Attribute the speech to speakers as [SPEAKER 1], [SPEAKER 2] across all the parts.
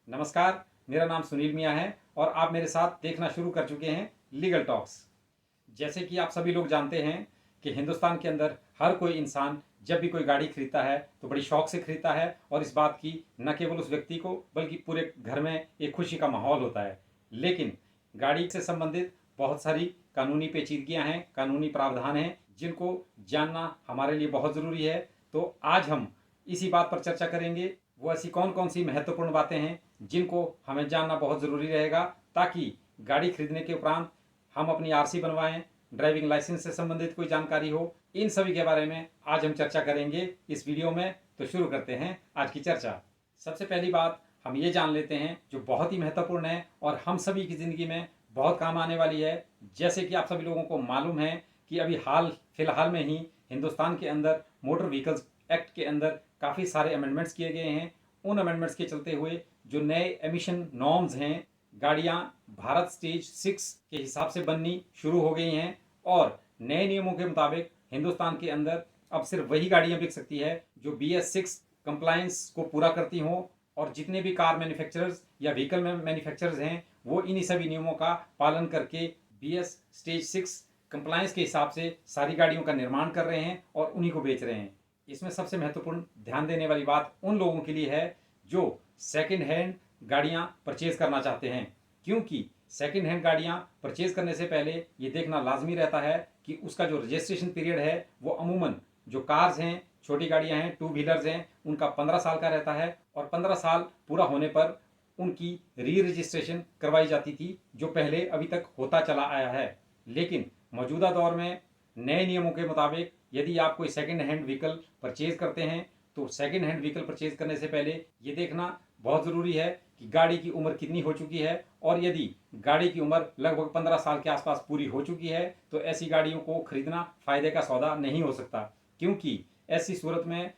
[SPEAKER 1] नमस्कार, मेरा नाम सुनील मियाँ है और आप मेरे साथ देखना शुरू कर चुके हैं लीगल टॉक्स। जैसे कि आप सभी लोग जानते हैं कि हिंदुस्तान के अंदर हर कोई इंसान जब भी कोई गाड़ी खरीदता है तो बड़ी शौक से खरीदता है और इस बात की न केवल उस व्यक्ति को बल्कि पूरे घर में एक खुशी का माहौल होता है। लेकिन गाड़ी से संबंधित बहुत सारी कानूनी पेचीदगियां हैं, कानूनी प्रावधान हैं जिनको जानना हमारे लिए बहुत ज़रूरी है। तो आज हम इसी बात पर चर्चा करेंगे, वो ऐसी कौन कौन सी महत्वपूर्ण बातें हैं जिनको हमें जानना बहुत ज़रूरी रहेगा, ताकि गाड़ी खरीदने के उपरांत हम अपनी आरसी बनवाएं, ड्राइविंग लाइसेंस से संबंधित कोई जानकारी हो। इन सभी के बारे में आज हम चर्चा करेंगे इस वीडियो में। तो शुरू करते हैं आज की चर्चा। सबसे पहली बात हम ये जान लेते हैं जो बहुत ही महत्वपूर्ण है और हम सभी की ज़िंदगी में बहुत काम आने वाली है। जैसे कि आप सभी लोगों को मालूम है कि अभी हाल फिलहाल में ही हिंदुस्तान के अंदर मोटर व्हीकल्स एक्ट के अंदर काफ़ी सारे अमेंडमेंट्स किए गए हैं। उन अमेंडमेंट्स के चलते हुए जो नए एमिशन नॉर्म्स हैं, गाड़ियां भारत स्टेज 6 के हिसाब से बननी शुरू हो गई हैं और नए नियमों के मुताबिक हिंदुस्तान के अंदर अब सिर्फ वही गाड़ियां बिक सकती है जो BS6 कंप्लायंस को पूरा करती हों। और जितने भी कार मैन्युफैक्चरर्स या व्हीकल मैन्युफैक्चरर्स हैं वो इन्हीं सभी नियमों का पालन करके BS स्टेज 6 कंप्लायंस के हिसाब से सारी गाड़ियों का निर्माण कर रहे हैं और उन्हीं को बेच रहे हैं। इसमें सबसे महत्वपूर्ण ध्यान देने वाली बात उन लोगों के लिए है जो सेकंड हैंड गाड़ियां परचेज करना चाहते हैं, क्योंकि सेकंड हैंड गाड़ियां परचेज करने से पहले ये देखना लाजमी रहता है कि उसका जो रजिस्ट्रेशन पीरियड है वो अमूमन जो कार्स हैं, छोटी गाड़ियां हैं, टू व्हीलर्स हैं, उनका 15 साल का रहता है और 15 साल पूरा होने पर उनकी री रजिस्ट्रेशन करवाई जाती थी, जो पहले अभी तक होता चला आया है। लेकिन मौजूदा दौर में नए नियमों के मुताबिक यदि आप कोई सेकंड हैंड व्हीकल परचेज करते हैं तो सेकंड हैंड व्हीकल परचेज करने से पहले ये देखना बहुत ज़रूरी है कि गाड़ी की उम्र कितनी हो चुकी है। और यदि गाड़ी की उम्र लगभग 15 साल के आसपास पूरी हो चुकी है तो ऐसी गाड़ियों को खरीदना फ़ायदे का सौदा नहीं हो सकता, क्योंकि ऐसी सूरत में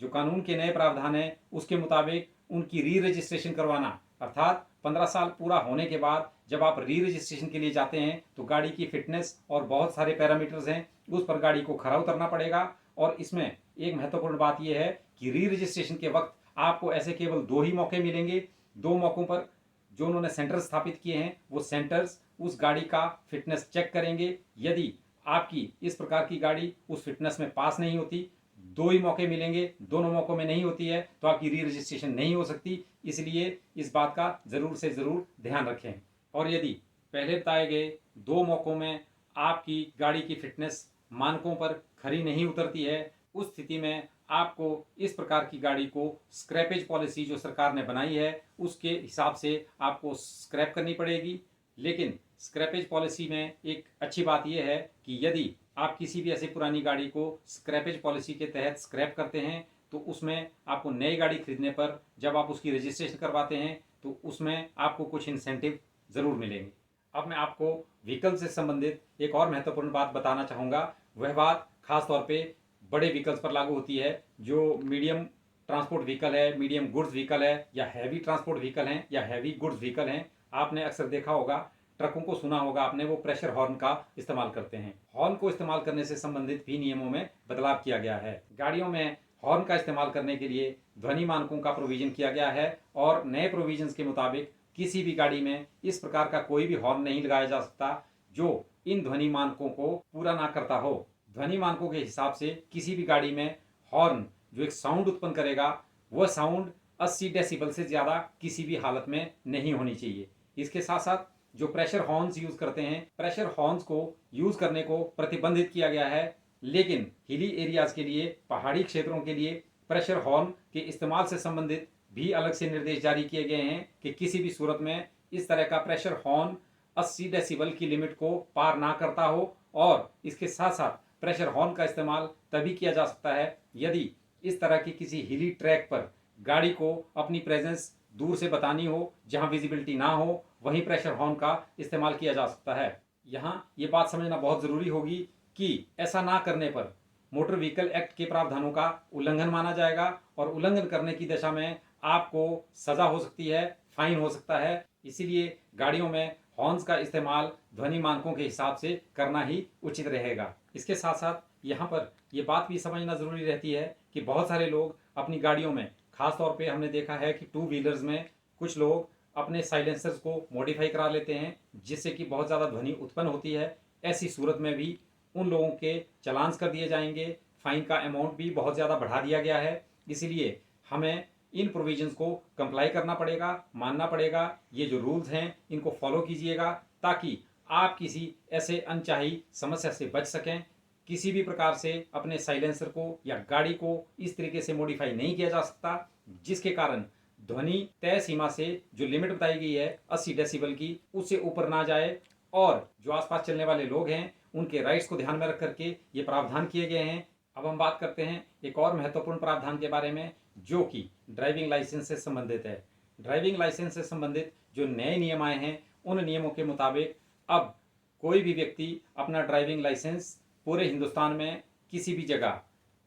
[SPEAKER 1] जो कानून के नए प्रावधान हैं उसके मुताबिक उनकी री रजिस्ट्रेशन करवाना, अर्थात 15 साल पूरा होने के बाद जब आप री रजिस्ट्रेशन के लिए जाते हैं तो गाड़ी की फिटनेस और बहुत सारे पैरामीटर्स हैं उस पर गाड़ी को खरा उतरना पड़ेगा। और इसमें एक महत्वपूर्ण बात यह है कि री रजिस्ट्रेशन के वक्त आपको ऐसे केवल 2 ही मौके मिलेंगे। 2 मौकों पर जो उन्होंने सेंटर स्थापित किए हैं वो सेंटर्स उस गाड़ी का फिटनेस चेक करेंगे। यदि आपकी इस प्रकार की गाड़ी उस फिटनेस में पास नहीं होती, 2 ही मौके मिलेंगे, दोनों मौकों में नहीं होती है तो आपकी री रजिस्ट्रेशन नहीं हो सकती। इसलिए इस बात का ज़रूर से ज़रूर ध्यान रखें। और यदि पहले बताए गए 2 मौकों में आपकी गाड़ी की फिटनेस मानकों पर खरी नहीं उतरती है, उस स्थिति में आपको इस प्रकार की गाड़ी को स्क्रैपेज पॉलिसी जो सरकार ने बनाई है उसके हिसाब से आपको स्क्रैप करनी पड़ेगी। लेकिन स्क्रैपेज पॉलिसी में एक अच्छी बात यह है कि यदि आप किसी भी ऐसी पुरानी गाड़ी को स्क्रैपेज पॉलिसी के तहत स्क्रैप करते हैं तो उसमें आपको नई गाड़ी खरीदने पर जब आप उसकी रजिस्ट्रेशन करवाते हैं तो उसमें आपको कुछ इंसेंटिव ज़रूर मिलेंगे। अब मैं आपको व्हीकल से संबंधित एक और महत्वपूर्ण बात बताना चाहूँगा। वह बात खास तौर पे बड़े व्हीकल्स पर लागू होती है। जो मीडियम ट्रांसपोर्ट व्हीकल है, मीडियम गुड्स व्हीकल है या हैवी ट्रांसपोर्ट व्हीकल हैं या हैवी गुड्स व्हीकल हैं, आपने अक्सर देखा होगा, ट्रकों को सुना होगा आपने, वो प्रेशर हॉर्न का इस्तेमाल करते हैं। हॉर्न को इस्तेमाल करने से संबंधित भी नियमों में बदलाव किया गया है। गाड़ियों में हॉर्न का इस्तेमाल करने के लिए ध्वनि मानकों का प्रोविजन किया गया है और नए प्रोविजंस के मुताबिक किसी भी गाड़ी में इस प्रकार का कोई भी हॉर्न नहीं लगाया जा सकता जो इन ध्वनि मानकों को पूरा ना करता हो। ध्वनि मानकों के हिसाब से किसी भी गाड़ी में हॉर्न जो एक साउंड उत्पन्न करेगा वह साउंड 80 डेसिबल से ज़्यादा किसी भी हालत में नहीं होनी चाहिए। इसके साथ साथ जो प्रेशर हॉर्न्स यूज़ करते हैं, प्रेशर हॉर्न्स को यूज़ करने को प्रतिबंधित किया गया है। लेकिन हिली एरियाज़ के लिए, पहाड़ी क्षेत्रों के लिए प्रेशर हॉर्न के इस्तेमाल से संबंधित भी अलग से निर्देश जारी किए गए हैं कि किसी भी सूरत में इस तरह का प्रेशर हॉर्न 80 डेसिबल की लिमिट को पार ना करता हो। और इसके साथ साथ प्रेशर हॉर्न का इस्तेमाल तभी किया जा सकता है यदि इस तरह की किसी हिली ट्रैक पर गाड़ी को अपनी प्रेजेंस दूर से बतानी हो, जहां विजिबिलिटी ना हो, वहीं प्रेशर हॉर्न का इस्तेमाल किया जा सकता है। यहाँ ये बात समझना बहुत ज़रूरी होगी कि ऐसा ना करने पर मोटर व्हीकल एक्ट के प्रावधानों का उल्लंघन माना जाएगा और उल्लंघन करने की दशा में आपको सज़ा हो सकती है, फाइन हो सकता है। इसीलिए गाड़ियों में हॉर्न्स का इस्तेमाल ध्वनि मानकों के हिसाब से करना ही उचित रहेगा। इसके साथ साथ यहाँ पर यह बात भी समझना ज़रूरी रहती है कि बहुत सारे लोग अपनी गाड़ियों में, खास तौर पे हमने देखा है कि टू व्हीलर्स में कुछ लोग अपने साइलेंसर्स को मॉडिफाई करा लेते हैं जिससे कि बहुत ज़्यादा ध्वनि उत्पन्न होती है। ऐसी सूरत में भी उन लोगों के चालान्स कर दिए जाएंगे, फाइन का अमाउंट भी बहुत ज़्यादा बढ़ा दिया गया है। इसलिए हमें इन प्रोविजंस को कंप्लाई करना पड़ेगा, मानना पड़ेगा। ये जो रूल्स हैं इनको फॉलो कीजिएगा ताकि आप किसी ऐसे अनचाही समस्या से बच सकें। किसी भी प्रकार से अपने साइलेंसर को या गाड़ी को इस तरीके से मॉडिफाई नहीं किया जा सकता जिसके कारण ध्वनि तय सीमा से जो लिमिट बताई गई है 80 डेसिबल की, उससे ऊपर ना जाए। और जो आसपास चलने वाले लोग हैं उनके राइट्स को ध्यान में रख करके ये प्रावधान किए गए हैं। अब हम बात करते हैं एक और महत्वपूर्ण प्रावधान के बारे में जो कि ड्राइविंग लाइसेंस से संबंधित है। ड्राइविंग लाइसेंस से संबंधित जो नए नियम आए हैं उन नियमों के मुताबिक अब कोई भी व्यक्ति अपना ड्राइविंग लाइसेंस पूरे हिंदुस्तान में किसी भी जगह,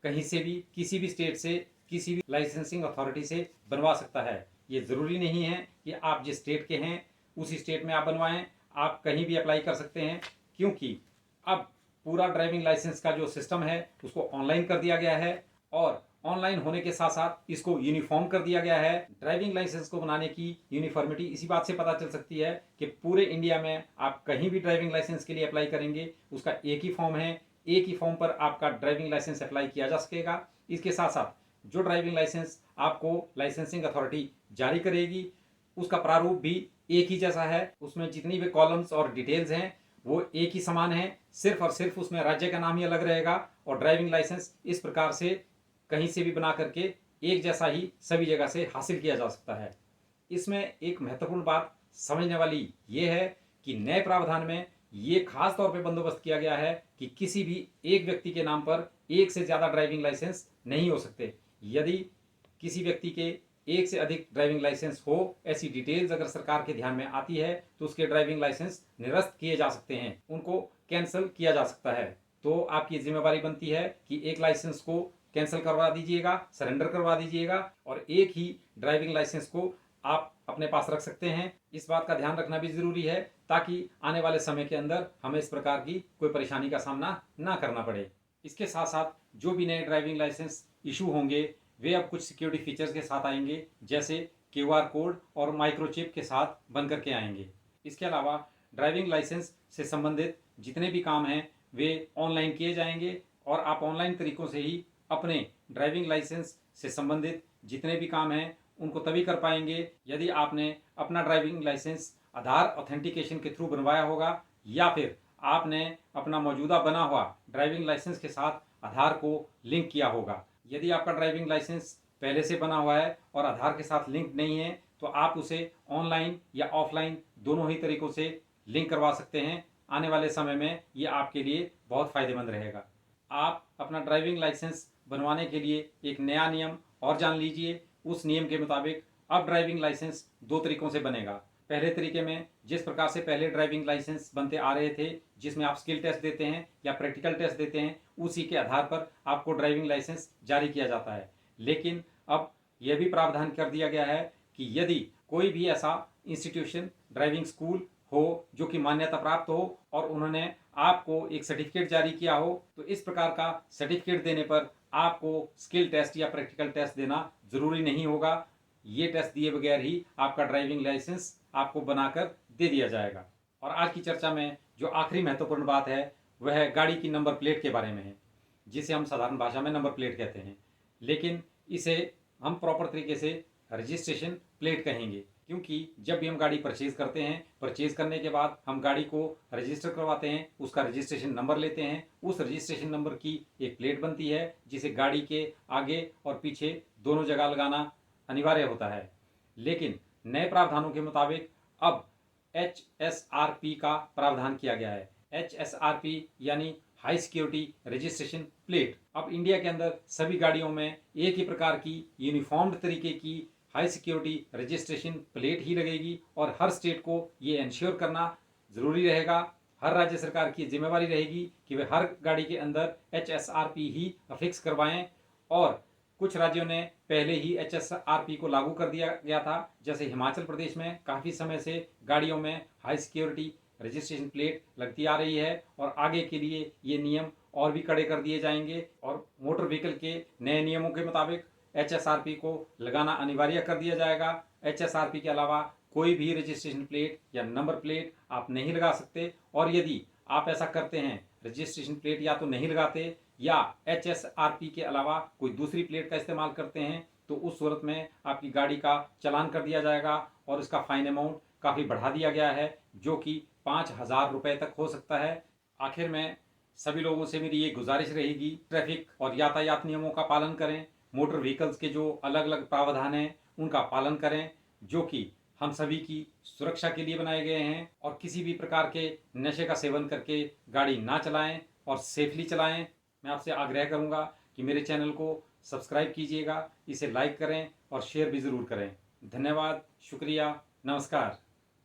[SPEAKER 1] कहीं से भी, किसी भी स्टेट से, किसी भी लाइसेंसिंग अथॉरिटी से बनवा सकता है। ये ज़रूरी नहीं है कि आप जिस स्टेट के हैं उसी स्टेट में आप बनवाएं, आप कहीं भी अप्लाई कर सकते हैं क्योंकि अब पूरा ड्राइविंग लाइसेंस का जो सिस्टम है उसको ऑनलाइन कर दिया गया है और ऑनलाइन होने के साथ साथ इसको यूनिफॉर्म कर दिया गया है। ड्राइविंग लाइसेंस को बनाने की यूनिफॉर्मिटी इसी बात से पता चल सकती है कि पूरे इंडिया में आप कहीं भी ड्राइविंग लाइसेंस के लिए अप्लाई करेंगे उसका एक ही फॉर्म है, एक ही फॉर्म पर आपका ड्राइविंग लाइसेंस अप्लाई किया जा सकेगा। इसके साथ साथ जो ड्राइविंग लाइसेंस आपको लाइसेंसिंग अथॉरिटी जारी करेगी उसका प्रारूप भी एक ही जैसा है। उसमें जितनी भी कॉलम्स और डिटेल्स हैं वो एक ही समान है, सिर्फ और सिर्फ उसमें राज्य का नाम ही अलग रहेगा। और ड्राइविंग लाइसेंस इस प्रकार से कहीं से भी बना करके एक जैसा ही सभी जगह से हासिल किया जा सकता है। इसमें एक महत्वपूर्ण बात समझने वाली ये है कि नए प्रावधान में ये खास तौर पे बंदोबस्त किया गया है कि किसी भी एक व्यक्ति के नाम पर एक से ज़्यादा ड्राइविंग लाइसेंस नहीं हो सकते। यदि किसी व्यक्ति के एक से अधिक ड्राइविंग लाइसेंस हो, ऐसी डिटेल्स अगर सरकार के ध्यान में आती है तो उसके ड्राइविंग लाइसेंस निरस्त किए जा सकते हैं, उनको कैंसिल किया जा सकता है। तो आपकी जिम्मेवारी बनती है कि एक लाइसेंस को कैंसिल करवा दीजिएगा, सरेंडर करवा दीजिएगा और एक ही ड्राइविंग लाइसेंस को आप अपने पास रख सकते हैं। इस बात का ध्यान रखना भी जरूरी है ताकि आने वाले समय के अंदर हमें इस प्रकार की कोई परेशानी का सामना ना करना पड़े। इसके साथ साथ जो भी नए ड्राइविंग लाइसेंस इशू होंगे वे अब कुछ सिक्योरिटी फीचर्स के साथ आएंगे, जैसे QR कोड और माइक्रोचिप के साथ बन करके आएंगे। इसके अलावा ड्राइविंग लाइसेंस से संबंधित जितने भी काम हैं वे ऑनलाइन किए जाएंगे और आप ऑनलाइन तरीकों से ही अपने ड्राइविंग लाइसेंस से संबंधित जितने भी काम हैं उनको तभी कर पाएंगे यदि आपने अपना ड्राइविंग लाइसेंस आधार ऑथेंटिकेशन के थ्रू बनवाया होगा या फिर आपने अपना मौजूदा बना हुआ ड्राइविंग लाइसेंस के साथ आधार को लिंक किया होगा। यदि आपका ड्राइविंग लाइसेंस पहले से बना हुआ है और आधार के साथ लिंक नहीं है तो आप उसे ऑनलाइन या ऑफलाइन दोनों ही तरीकों से लिंक करवा सकते हैं। आने वाले समय में ये आपके लिए बहुत फ़ायदेमंद रहेगा। आप अपना ड्राइविंग लाइसेंस बनवाने के लिए एक नया नियम और जान लीजिए। उस नियम के मुताबिक अब ड्राइविंग लाइसेंस दो तरीकों से बनेगा। पहले तरीके में जिस प्रकार से पहले ड्राइविंग लाइसेंस बनते आ रहे थे जिसमें आप स्किल टेस्ट देते हैं या प्रैक्टिकल टेस्ट देते हैं, उसी के आधार पर आपको ड्राइविंग लाइसेंस जारी किया जाता है। लेकिन अब यह भी प्रावधान कर दिया गया है कि यदि कोई भी ऐसा इंस्टीट्यूशन, ड्राइविंग स्कूल हो जो कि मान्यता प्राप्त हो और उन्होंने आपको एक सर्टिफिकेट जारी किया हो तो इस प्रकार का सर्टिफिकेट देने पर आपको स्किल टेस्ट या प्रैक्टिकल टेस्ट देना जरूरी नहीं होगा। ये टेस्ट दिए बगैर ही आपका ड्राइविंग लाइसेंस आपको बनाकर दे दिया जाएगा। और आज की चर्चा में जो आखिरी महत्वपूर्ण बात है वह गाड़ी की नंबर प्लेट के बारे में है, जिसे हम साधारण भाषा में नंबर प्लेट कहते हैं, लेकिन इसे हम प्रॉपर तरीके से रजिस्ट्रेशन प्लेट कहेंगे क्योंकि जब भी हम गाड़ी परचेज करते हैं, परचेज करने के बाद हम गाड़ी को रजिस्टर करवाते हैं, उसका रजिस्ट्रेशन नंबर लेते हैं। उस रजिस्ट्रेशन नंबर की एक प्लेट बनती है जिसे गाड़ी के आगे और पीछे दोनों जगह लगाना अनिवार्य होता है। लेकिन नए प्रावधानों के मुताबिक अब HSRP का प्रावधान किया गया है। HSRP यानी हाई सिक्योरिटी रजिस्ट्रेशन प्लेट। अब इंडिया के अंदर सभी गाड़ियों में एक ही प्रकार की यूनिफॉर्म्ड तरीके की हाई सिक्योरिटी रजिस्ट्रेशन प्लेट ही लगेगी और हर स्टेट को ये इंश्योर करना ज़रूरी रहेगा। हर राज्य सरकार की जिम्मेवारी रहेगी कि वे हर गाड़ी के अंदर HSRP ही अफिक्स करवाएं। और कुछ राज्यों ने पहले ही HSRP को लागू कर दिया गया था, जैसे हिमाचल प्रदेश में काफ़ी समय से गाड़ियों में हाई सिक्योरिटी रजिस्ट्रेशन प्लेट लगती आ रही है और आगे के लिए ये नियम और भी कड़े कर दिए जाएंगे और मोटर व्हीकल के नए नियमों के मुताबिक HSRP को लगाना अनिवार्य कर दिया जाएगा। HSRP के अलावा कोई भी रजिस्ट्रेशन प्लेट या नंबर प्लेट आप नहीं लगा सकते। और यदि आप ऐसा करते हैं, रजिस्ट्रेशन प्लेट या तो नहीं लगाते या HSRP के अलावा कोई दूसरी प्लेट का इस्तेमाल करते हैं, तो उस सूरत में आपकी गाड़ी का चालान कर दिया जाएगा और इसका फाइन अमाउंट काफ़ी बढ़ा दिया गया है, जो कि 5,000 रुपये तक हो सकता है। आखिर में सभी लोगों से मेरी ये गुजारिश रहेगी, ट्रैफिक और यातायात नियमों का पालन करें, मोटर व्हीकल्स के जो अलग अलग प्रावधान हैं उनका पालन करें, जो कि हम सभी की सुरक्षा के लिए बनाए गए हैं। और किसी भी प्रकार के नशे का सेवन करके गाड़ी ना चलाएं और सेफली चलाएं। मैं आपसे आग्रह करूंगा कि मेरे चैनल को सब्सक्राइब कीजिएगा, इसे लाइक करें और शेयर भी ज़रूर करें। धन्यवाद, शुक्रिया, नमस्कार।